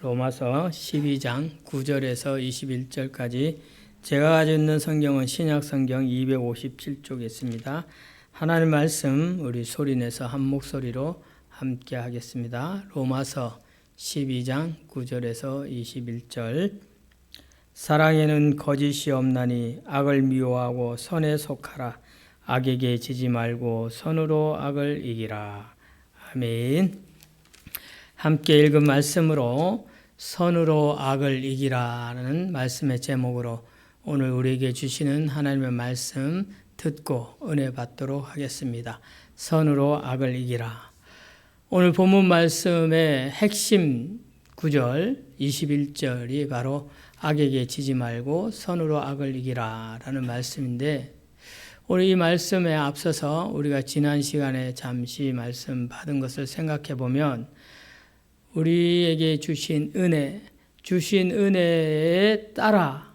로마서 12장 9절에서 21절까지 제가 가지고 있는 성경은 신약 성경 257쪽에 있습니다. 하나님 말씀 우리 소리내서 한 목소리로 함께 하겠습니다. 로마서 12장 9절에서 21절. 사랑에는 거짓이 없나니 악을 미워하고 선에 속하라. 악에게 지지 말고 선으로 악을 이기라. 아멘. 함께 읽은 말씀으로 선으로 악을 이기라는 말씀의 제목으로 오늘 우리에게 주시는 하나님의 말씀 듣고 은혜 받도록 하겠습니다. 선으로 악을 이기라. 오늘 본문 말씀의 핵심 구절 21절이 바로 악에게 지지 말고 선으로 악을 이기라 라는 말씀인데, 오늘 이 말씀에 앞서서 우리가 지난 시간에 잠시 말씀 받은 것을 생각해 보면 우리에게 주신 은혜에 따라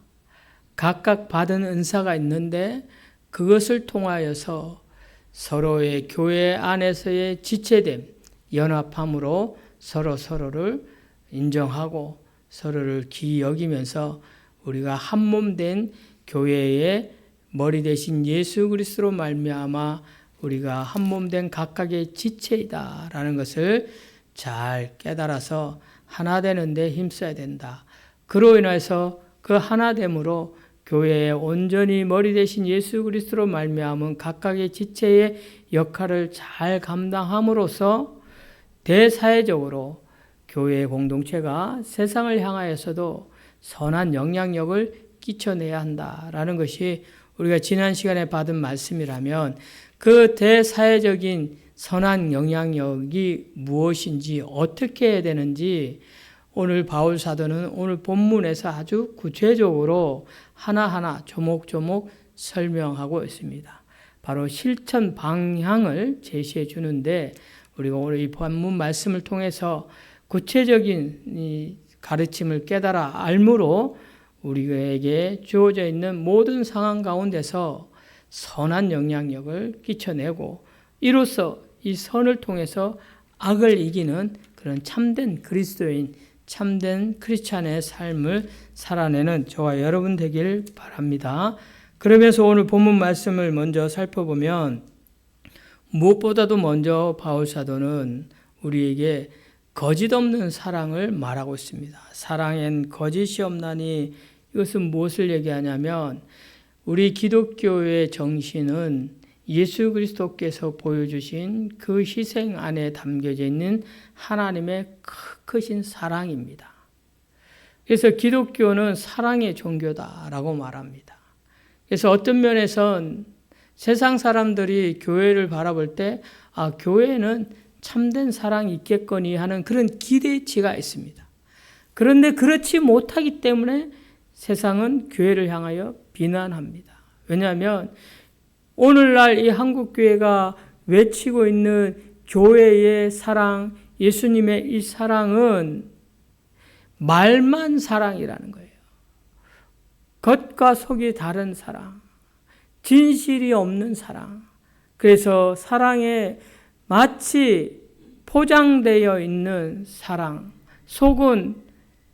각각 받은 은사가 있는데, 그것을 통하여서 서로의 교회 안에서의 지체됨, 연합함으로 서로를 인정하고 서로를 귀히 여기면서 우리가 한 몸 된 교회의 머리 대신 예수 그리스도로 말미암아 우리가 한 몸 된 각각의 지체이다라는 것을 잘 깨달아서 하나 되는데 힘써야 된다. 그로 인해서 그 하나됨으로 교회에 온전히 머리 대신 예수 그리스도로 말미암은 각각의 지체의 역할을 잘 감당함으로써 대사회적으로 교회의 공동체가 세상을 향하여서도 선한 영향력을 끼쳐내야 한다라는 것이 우리가 지난 시간에 받은 말씀이라면, 그 대사회적인 선한 영향력이 무엇인지, 어떻게 해야 되는지 오늘 바울 사도는 오늘 본문에서 아주 구체적으로 하나하나 조목조목 설명하고 있습니다. 바로 실천 방향을 제시해 주는데, 우리가 오늘 이 본문 말씀을 통해서 구체적인 이 가르침을 깨달아 알므로 우리에게 주어져 있는 모든 상황 가운데서 선한 영향력을 끼쳐내고, 이로써 이 선을 통해서 악을 이기는 그런 참된 그리스도인, 참된 크리스찬의 삶을 살아내는 저와 여러분 되길 바랍니다. 그러면서 오늘 본문 말씀을 먼저 살펴보면, 무엇보다도 먼저 바울 사도는 우리에게 거짓 없는 사랑을 말하고 있습니다. 사랑엔 거짓이 없나니, 이것은 무엇을 얘기하냐면, 우리 기독교의 정신은 예수 그리스도께서 보여주신 그 희생 안에 담겨져 있는 하나님의 크신 사랑입니다. 그래서 기독교는 사랑의 종교다라고 말합니다. 그래서 어떤 면에선 세상 사람들이 교회를 바라볼 때 교회는 참된 사랑이 있겠거니 하는 그런 기대치가 있습니다. 그런데 그렇지 못하기 때문에 세상은 교회를 향하여 비난합니다. 왜냐하면 오늘날 이 한국교회가 외치고 있는 교회의 사랑, 예수님의 이 사랑은 말만 사랑이라는 거예요. 겉과 속이 다른 사랑, 진실이 없는 사랑. 그래서 사랑에 마치 포장되어 있는 사랑, 속은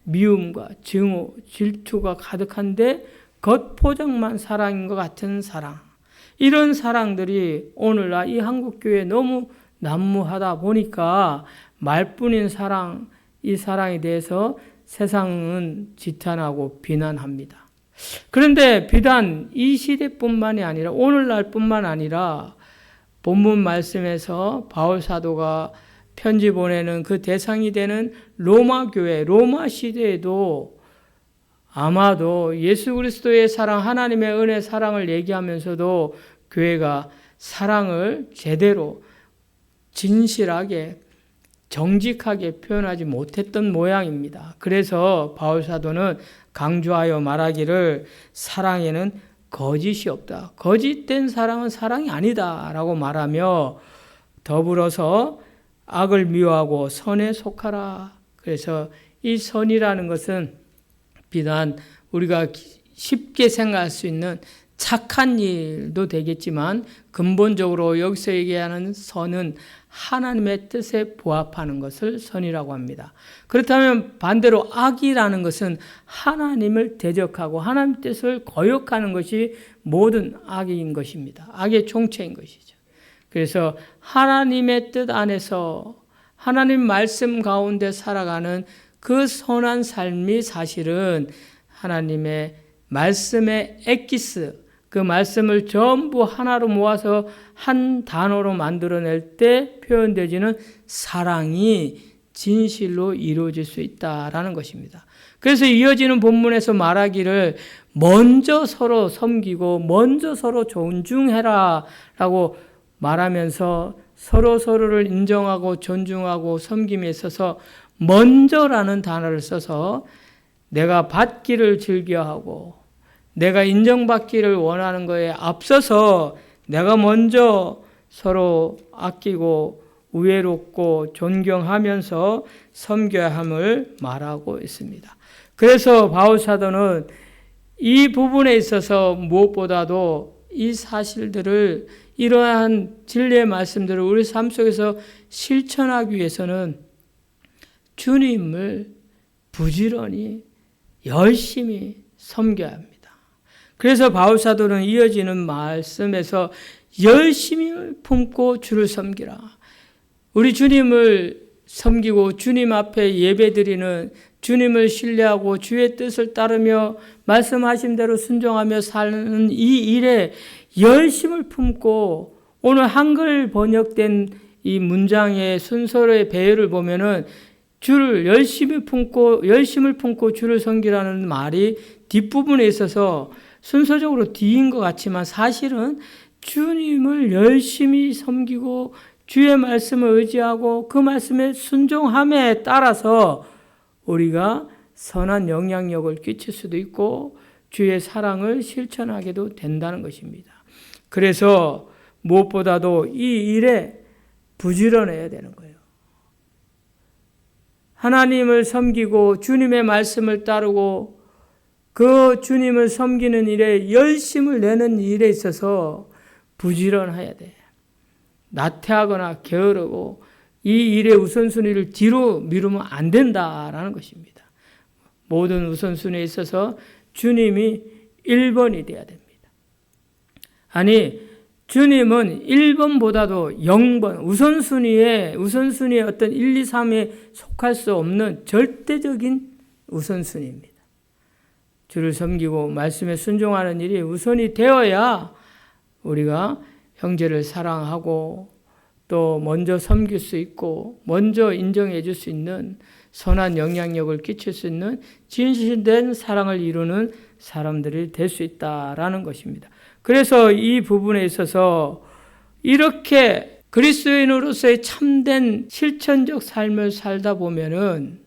미움과 증오, 질투가 가득한데 겉포장만 사랑인 것 같은 사랑. 이런 사랑들이 오늘날 이 한국교회에 너무 난무하다 보니까 말뿐인 사랑, 이 사랑에 대해서 세상은 지탄하고 비난합니다. 그런데 비단 이 시대뿐만이 아니라 오늘날뿐만 아니라 본문 말씀에서 바울 사도가 편지 보내는 그 대상이 되는 로마 교회, 로마 시대에도 아마도 예수 그리스도의 사랑, 하나님의 은혜 사랑을 얘기하면서도 교회가 사랑을 제대로 진실하게 정직하게 표현하지 못했던 모양입니다. 그래서 바울 사도는 강조하여 말하기를 사랑에는 거짓이 없다. 거짓된 사랑은 사랑이 아니다 라고 말하며, 더불어서 악을 미워하고 선에 속하라. 그래서 이 선이라는 것은 비단 우리가 쉽게 생각할 수 있는 착한 일도 되겠지만 근본적으로 여기서 얘기하는 선은 하나님의 뜻에 부합하는 것을 선이라고 합니다. 그렇다면 반대로 악이라는 것은 하나님을 대적하고 하나님의 뜻을 거역하는 것이 모든 악인 것입니다. 악의 총체인 것이죠. 그래서 하나님의 뜻 안에서 하나님 말씀 가운데 살아가는 그 선한 삶이 사실은 하나님의 말씀의 엑기스, 그 말씀을 전부 하나로 모아서 한 단어로 만들어낼 때 표현되지는 사랑이 진실로 이루어질 수 있다라는 것입니다. 그래서 이어지는 본문에서 말하기를 먼저 서로 섬기고 먼저 서로 존중해라 라고 말하면서 서로를 인정하고 존중하고 섬김에 있어서 먼저라는 단어를 써서 내가 받기를 즐겨하고 내가 인정받기를 원하는 것에 앞서서 내가 먼저 서로 아끼고 우애롭고 존경하면서 섬겨야 함을 말하고 있습니다. 그래서 바울 사도는 이 부분에 있어서 무엇보다도 이 사실들을 이러한 진리의 말씀들을 우리 삶 속에서 실천하기 위해서는 주님을 부지런히 열심히 섬겨야 합니다. 그래서 바울 사도는 이어지는 말씀에서 열심히 품고 주를 섬기라. 우리 주님을 섬기고 주님 앞에 예배드리는 주님을 신뢰하고 주의 뜻을 따르며 말씀하신 대로 순종하며 사는 이 일에 열심을 품고 오늘 한글 번역된 이 문장의 순서의 배열을 보면은 주를 열심을 품고 주를 섬기라는 말이 뒷부분에 있어서 순서적으로 뒤인 것 같지만 사실은 주님을 열심히 섬기고 주의 말씀을 의지하고 그 말씀에 순종함에 따라서 우리가 선한 영향력을 끼칠 수도 있고 주의 사랑을 실천하게도 된다는 것입니다. 그래서 무엇보다도 이 일에 부지런해야 되는 거예요. 하나님을 섬기고 주님의 말씀을 따르고 그 주님을 섬기는 일에 열심을 내는 일에 있어서 부지런해야 돼. 나태하거나 게으르고 이 일의 우선순위를 뒤로 미루면 안 된다라는 것입니다. 모든 우선순위에 있어서 주님이 1번이 돼야 됩니다. 아니, 주님은 1번보다도 0번, 우선순위에 어떤 1, 2, 3에 속할 수 없는 절대적인 우선순위입니다. 주를 섬기고 말씀에 순종하는 일이 우선이 되어야 우리가 형제를 사랑하고 또 먼저 섬길 수 있고 먼저 인정해 줄 수 있는 선한 영향력을 끼칠 수 있는 진실된 사랑을 이루는 사람들이 될 수 있다라는 것입니다. 그래서 이 부분에 있어서 이렇게 그리스도인으로서의 참된 실천적 삶을 살다 보면은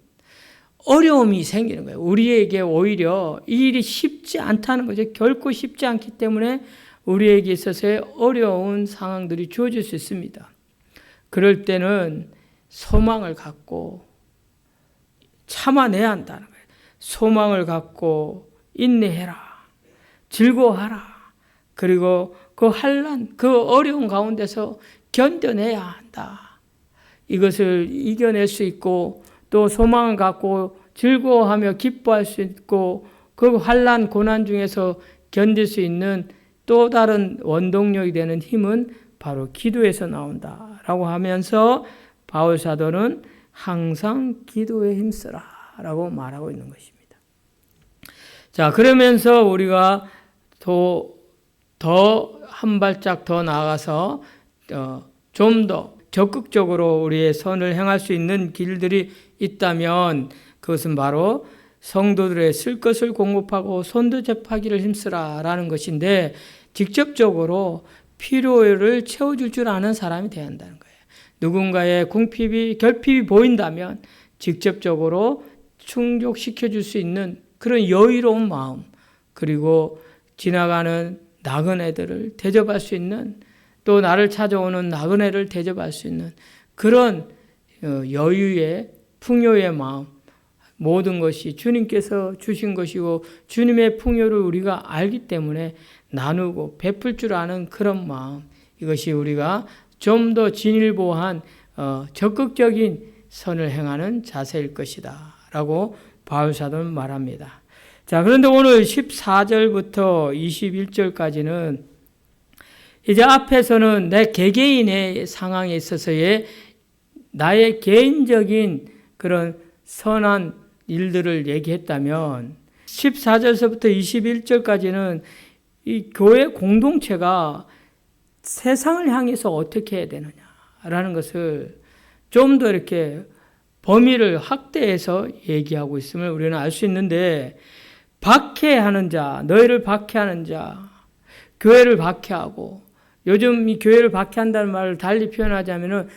어려움이 생기는 거예요. 우리에게 오히려 이 일이 쉽지 않다는 거죠. 결코 쉽지 않기 때문에 우리에게 있어서의 어려운 상황들이 주어질 수 있습니다. 그럴 때는 소망을 갖고 참아내야 한다는 거예요. 소망을 갖고 인내해라. 즐거워하라. 그리고 그 환난, 그 어려운 가운데서 견뎌내야 한다. 이것을 이겨낼 수 있고 또 소망을 갖고 즐거워하며 기뻐할 수 있고 그 환난, 고난 중에서 견딜 수 있는 또 다른 원동력이 되는 힘은 바로 기도에서 나온다라고 하면서 바울 사도는 항상 기도에 힘쓰라 라고 말하고 있는 것입니다. 자, 그러면서 우리가 더 한 발짝 더 나아가서 좀 더 적극적으로 우리의 선을 행할 수 있는 길들이 있다면 그것은 바로 성도들의 쓸 것을 공급하고 손도접하기를 힘쓰라라는 것인데 직접적으로 필요를 채워줄 줄 아는 사람이 되어야 한다는 거예요. 누군가의 결핍이 보인다면 직접적으로 충족시켜줄 수 있는 그런 여유로운 마음, 그리고 지나가는 나그네들을 대접할 수 있는, 또 나를 찾아오는 나그네를 대접할 수 있는 그런 여유의 풍요의 마음, 모든 것이 주님께서 주신 것이고 주님의 풍요를 우리가 알기 때문에 나누고 베풀 줄 아는 그런 마음, 이것이 우리가 좀 더 진일보한 적극적인 선을 행하는 자세일 것이다 라고 바울사도는 말합니다. 자, 그런데 오늘 14절부터 21절까지는 이제 앞에서는 내 개개인의 상황에 있어서의 나의 개인적인 그런 선한 일들을 얘기했다면 14절서부터 21절까지는 이 교회 공동체가 세상을 향해서 어떻게 해야 되느냐라는 것을 좀 더 이렇게 범위를 확대해서 얘기하고 있음을 우리는 알 수 있는데, 박해하는 자, 너희를 박해하는 자, 교회를 박해하고, 요즘 이 교회를 박해한다는 말을 달리 표현하자면은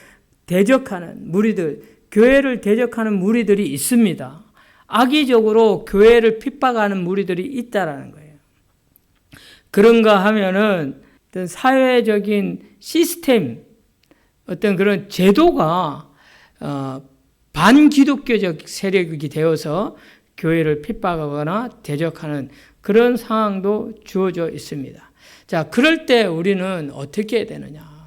대적하는 무리들, 교회를 대적하는 무리들이 있습니다. 악의적으로 교회를 핍박하는 무리들이 있다라는 거예요. 그런가 하면은 어떤 사회적인 시스템, 어떤 그런 제도가 반기독교적 세력이 되어서 교회를 핍박하거나 대적하는 그런 상황도 주어져 있습니다. 자, 그럴 때 우리는 어떻게 해야 되느냐?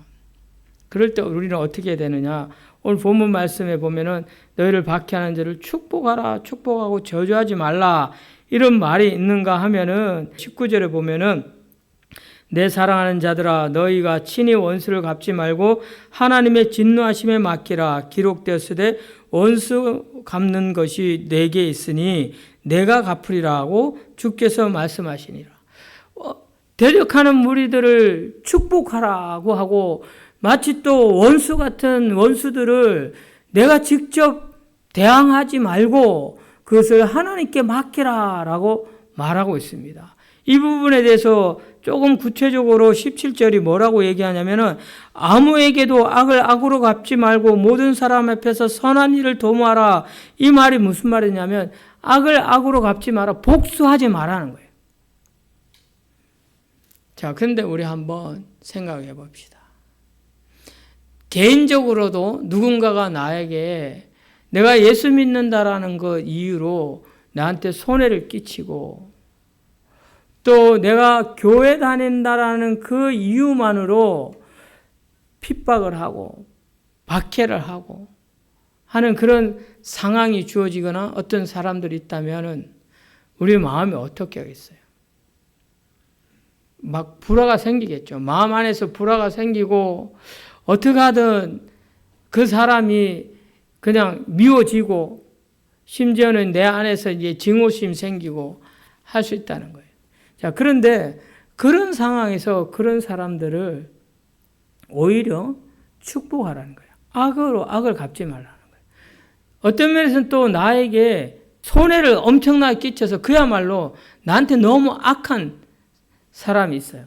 오늘 본문 말씀에 보면은 너희를 박해하는 자를 축복하라, 축복하고 저주하지 말라, 이런 말이 있는가 하면은 19절에 보면은 내 사랑하는 자들아 너희가 친히 원수를 갚지 말고 하나님의 진노하심에 맡기라. 기록되었으되 원수 갚는 것이 내게 있으니 내가 갚으리라고 주께서 말씀하시니라. 대적하는 무리들을 축복하라고 하고 마치 또 원수 같은 원수들을 내가 직접 대항하지 말고 그것을 하나님께 맡기라라고 말하고 있습니다. 이 부분에 대해서 조금 구체적으로 17절이 뭐라고 얘기하냐면은 아무에게도 악을 악으로 갚지 말고 모든 사람 앞에서 선한 일을 도모하라. 이 말이 무슨 말이냐면 악을 악으로 갚지 마라. 복수하지 말라는 거예요. 자, 그런데 우리 한번 생각해 봅시다. 개인적으로도 누군가가 나에게 내가 예수 믿는다라는 것 이유로 나한테 손해를 끼치고 또 내가 교회 다닌다라는 그 이유만으로 핍박을 하고 박해를 하고 하는 그런 상황이 주어지거나 어떤 사람들이 있다면 우리 마음이 어떻게 하겠어요? 막 불화가 생기겠죠. 마음 안에서 불화가 생기고 어떻게 하든 그 사람이 그냥 미워지고 심지어는 내 안에서 이제 증오심 생기고 할 수 있다는 거예요. 자, 그런데 그런 상황에서 그런 사람들을 오히려 축복하라는 거예요. 악으로 악을 갚지 말라는 거예요. 어떤 면에서는 또 나에게 손해를 엄청나게 끼쳐서 그야말로 나한테 너무 악한 사람이 있어요.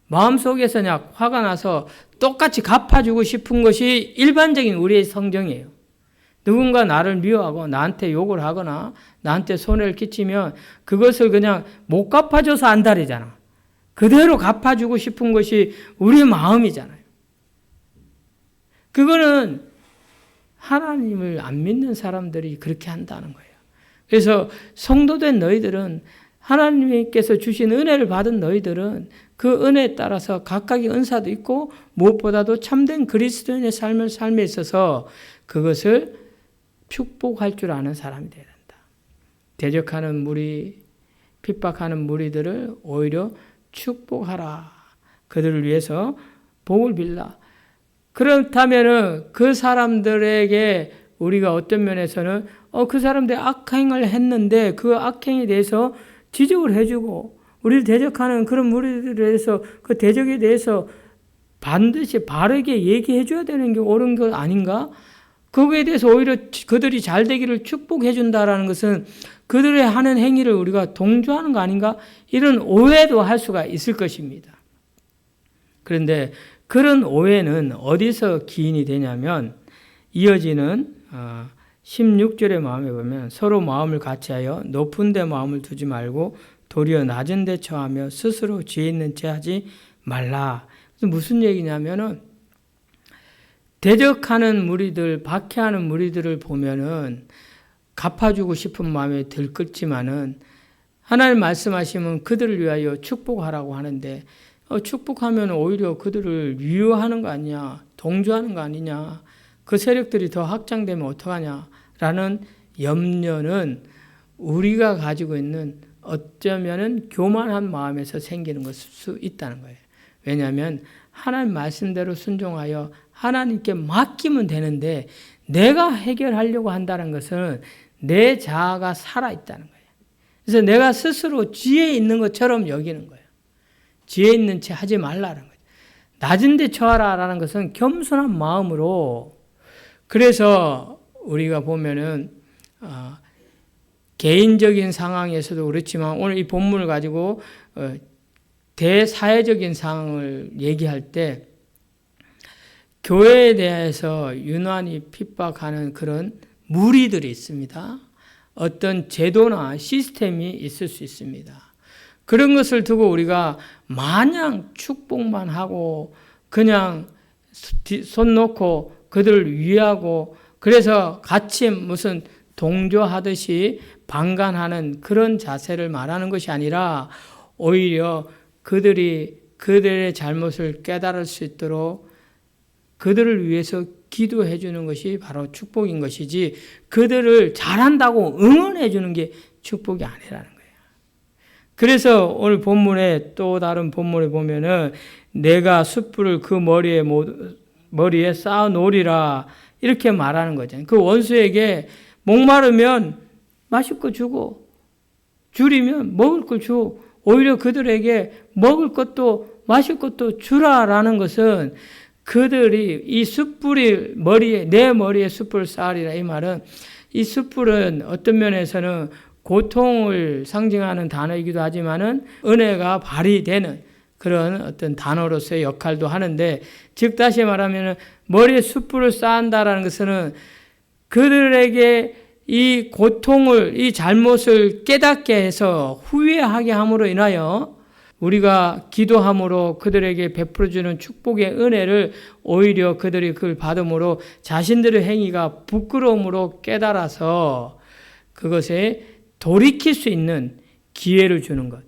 마음속에서 그냥 화가 나서 똑같이 갚아주고 싶은 것이 일반적인 우리의 성정이에요. 누군가 나를 미워하고 나한테 욕을 하거나 나한테 손해를 끼치면 그것을 그냥 못 갚아줘서 안달이잖아. 그대로 갚아주고 싶은 것이 우리의 마음이잖아요. 그거는 하나님을 안 믿는 사람들이 그렇게 한다는 거예요. 그래서 성도된 너희들은 하나님께서 주신 은혜를 받은 너희들은 그 은혜에 따라서 각각의 은사도 있고 무엇보다도 참된 그리스도인의 삶에 있어서 그것을 축복할 줄 아는 사람이 되어야 된다. 대적하는 무리, 핍박하는 무리들을 오히려 축복하라. 그들을 위해서 복을 빌라. 그렇다면은 그 사람들에게 우리가 어떤 면에서는 그 사람들이 악행을 했는데 그 악행에 대해서 지적을 해주고 우리를 대적하는 그런 무리들에 대해서 그 대적에 대해서 반드시 바르게 얘기해 줘야 되는 게 옳은 것 아닌가? 거기에 대해서 오히려 그들이 잘 되기를 축복해 준다라는 것은 그들의 하는 행위를 우리가 동조하는 거 아닌가? 이런 오해도 할 수가 있을 것입니다. 그런데 그런 오해는 어디서 기인이 되냐면 이어지는 16절의 마음에 보면 서로 마음을 같이하여 높은 데 마음을 두지 말고 도리어 낮은 데 처하며 스스로 지혜 있는 채 하지 말라. 무슨 얘기냐면은 대적하는 무리들, 박해하는 무리들을 보면은 갚아주고 싶은 마음이 들끓지만은 하나님 말씀하시면 그들을 위하여 축복하라고 하는데 축복하면 오히려 그들을 위로하는 거 아니냐, 동조하는 거 아니냐, 그 세력들이 더 확장되면 어떡하냐라는 염려는 우리가 가지고 있는 어쩌면은 교만한 마음에서 생기는 것일 수 있다는 거예요. 왜냐하면 하나님 말씀대로 순종하여 하나님께 맡기면 되는데 내가 해결하려고 한다는 것은 내 자아가 살아있다는 거예요. 그래서 내가 스스로 지혜 있는 것처럼 여기는 거예요. 지혜 있는 채 하지 말라는 거예요. 낮은 데 처하라라는 것은 겸손한 마음으로. 그래서 우리가 보면은 개인적인 상황에서도 그렇지만 오늘 이 본문을 가지고 대사회적인 상황을 얘기할 때 교회에 대해서 유난히 핍박하는 그런 무리들이 있습니다. 어떤 제도나 시스템이 있을 수 있습니다. 그런 것을 두고 우리가 마냥 축복만 하고 그냥 손 놓고 그들을 위하고 그래서 같이 무슨 동조하듯이 방관하는 그런 자세를 말하는 것이 아니라 오히려 그들이 그들의 잘못을 깨달을 수 있도록 그들을 위해서 기도해 주는 것이 바로 축복인 것이지 그들을 잘한다고 응원해 주는 게 축복이 아니라는 거예요. 그래서 오늘 본문에 또 다른 본문에 보면은 내가 숯불을 그 머리에 쌓아 놓으리라 이렇게 말하는 거잖아요. 그 원수에게 목마르면 마실 거 주고 줄이면 먹을 걸 줘. 오히려 그들에게 먹을 것도 마실 것도 주라라는 것은 그들이 이 숯불이 내 머리에 숯불을 쌓으리라 이 말은 이 숯불은 어떤 면에서는 고통을 상징하는 단어이기도 하지만은 은혜가 발휘되는 그런 어떤 단어로서의 역할도 하는데 즉 다시 말하면 머리에 숯불을 쌓는다라는 것은 그들에게 이 고통을 이 잘못을 깨닫게 해서 후회하게 함으로 인하여 우리가 기도함으로 그들에게 베풀어주는 축복의 은혜를 오히려 그들이 그걸 받음으로 자신들의 행위가 부끄러움으로 깨달아서 그것에 돌이킬 수 있는 기회를 주는 것.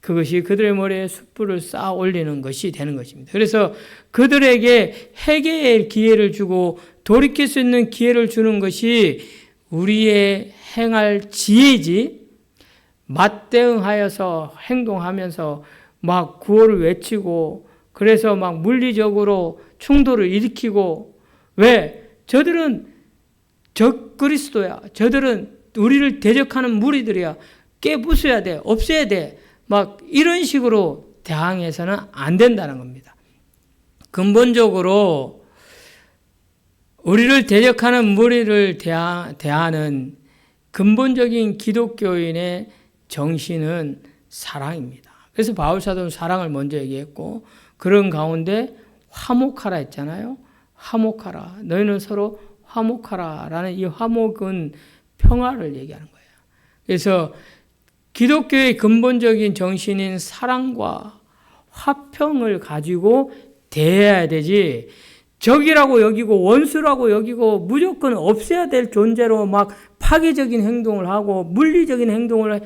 그것이 그들의 머리에 숯불을 쌓아 올리는 것이 되는 것입니다. 그래서 그들에게 회개의 기회를 주고 돌이킬 수 있는 기회를 주는 것이 우리의 행할 지혜지 맞대응하여서 행동하면서 막 구호를 외치고 그래서 막 물리적으로 충돌을 일으키고 왜? 저들은 적그리스도야. 저들은 우리를 대적하는 무리들이야. 깨부숴야 돼. 없애야 돼. 막 이런 식으로 대항해서는 안 된다는 겁니다. 근본적으로 우리를 대적하는 무리를 대하는 근본적인 기독교인의 정신은 사랑입니다. 그래서 바울 사도는 사랑을 먼저 얘기했고 그런 가운데 화목하라 했잖아요. 화목하라. 너희는 서로 화목하라라는 이 화목은 평화를 얘기하는 거예요. 그래서 기독교의 근본적인 정신인 사랑과 화평을 가지고 대해야 되지 적이라고 여기고 원수라고 여기고 무조건 없애야 될 존재로 막 파괴적인 행동을 하고 물리적인 행동을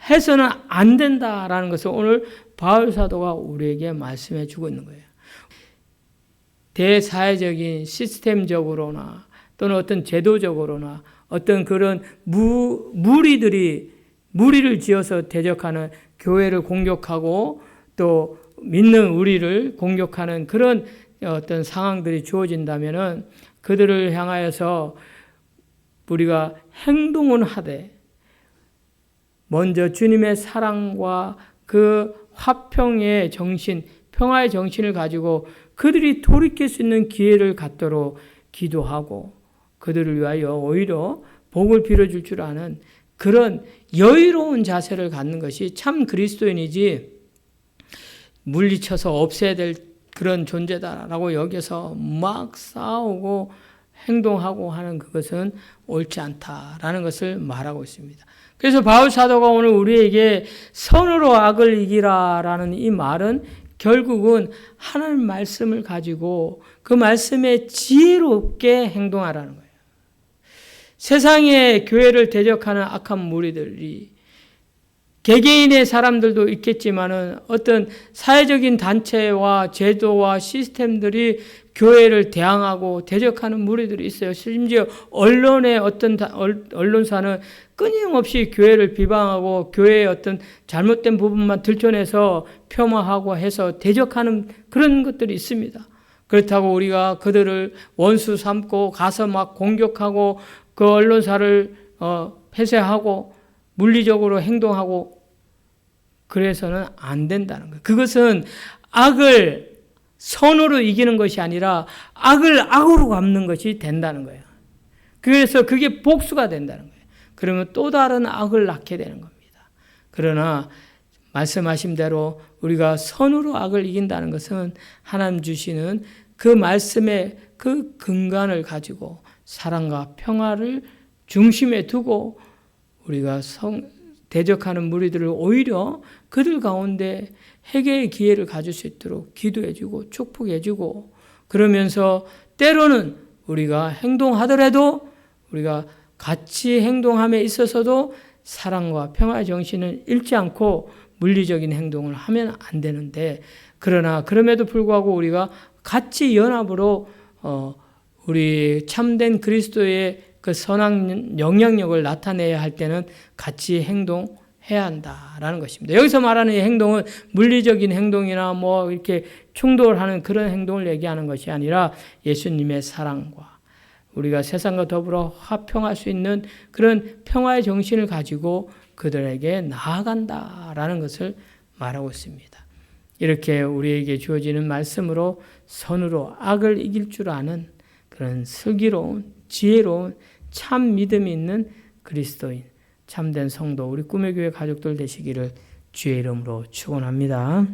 해서는 안 된다라는 것을 오늘 바울 사도가 우리에게 말씀해 주고 있는 거예요. 대사회적인 시스템적으로나 또는 어떤 제도적으로나 어떤 그런 무리를 지어서 대적하는 교회를 공격하고 또 믿는 우리를 공격하는 그런 어떤 상황들이 주어진다면은 그들을 향하여서 우리가 행동은 하되 먼저 주님의 사랑과 그 화평의 정신, 평화의 정신을 가지고 그들이 돌이킬 수 있는 기회를 갖도록 기도하고 그들을 위하여 오히려 복을 빌어줄 줄 아는 그런 여유로운 자세를 갖는 것이 참 그리스도인이지 물리쳐서 없애야 될 그런 존재다라고 여겨서 막 싸우고 행동하고 하는 그것은 옳지 않다라는 것을 말하고 있습니다. 그래서 바울 사도가 오늘 우리에게 선으로 악을 이기라라는 이 말은 결국은 하나님 말씀을 가지고 그 말씀에 지혜롭게 행동하라는 거예요. 세상의 교회를 대적하는 악한 무리들이 개개인의 사람들도 있겠지만은 어떤 사회적인 단체와 제도와 시스템들이 교회를 대항하고 대적하는 무리들이 있어요. 심지어 언론의 어떤 언론사는 끊임없이 교회를 비방하고 교회의 어떤 잘못된 부분만 들춰내서 폄하하고 해서 대적하는 그런 것들이 있습니다. 그렇다고 우리가 그들을 원수 삼고 가서 막 공격하고 그 언론사를 폐쇄하고 물리적으로 행동하고 그래서는 안 된다는 거예요. 그것은 악을 선으로 이기는 것이 아니라 악을 악으로 갚는 것이 된다는 거예요. 그래서 그게 복수가 된다는 거예요. 그러면 또 다른 악을 낳게 되는 겁니다. 그러나 말씀하신 대로 우리가 선으로 악을 이긴다는 것은 하나님 주시는 그 말씀의 그 근간을 가지고 사랑과 평화를 중심에 두고 우리가 대적하는 무리들을 오히려 그들 가운데 회개의 기회를 가질 수 있도록 기도해주고 축복해주고 그러면서 때로는 우리가 행동하더라도 우리가 같이 행동함에 있어서도 사랑과 평화의 정신을 잃지 않고 물리적인 행동을 하면 안 되는데 그러나 그럼에도 불구하고 우리가 같이 연합으로 우리 참된 그리스도의 그 선한 영향력을 나타내야 할 때는 같이 행동해야 한다라는 것입니다. 여기서 말하는 이 행동은 물리적인 행동이나 뭐 이렇게 충돌하는 그런 행동을 얘기하는 것이 아니라 예수님의 사랑과 우리가 세상과 더불어 화평할 수 있는 그런 평화의 정신을 가지고 그들에게 나아간다라는 것을 말하고 있습니다. 이렇게 우리에게 주어지는 말씀으로 선으로 악을 이길 줄 아는 그런 슬기로운 지혜로운 참 믿음이 있는 그리스도인 참된 성도 우리 꿈의 교회 가족들 되시기를 주의 이름으로 축원합니다.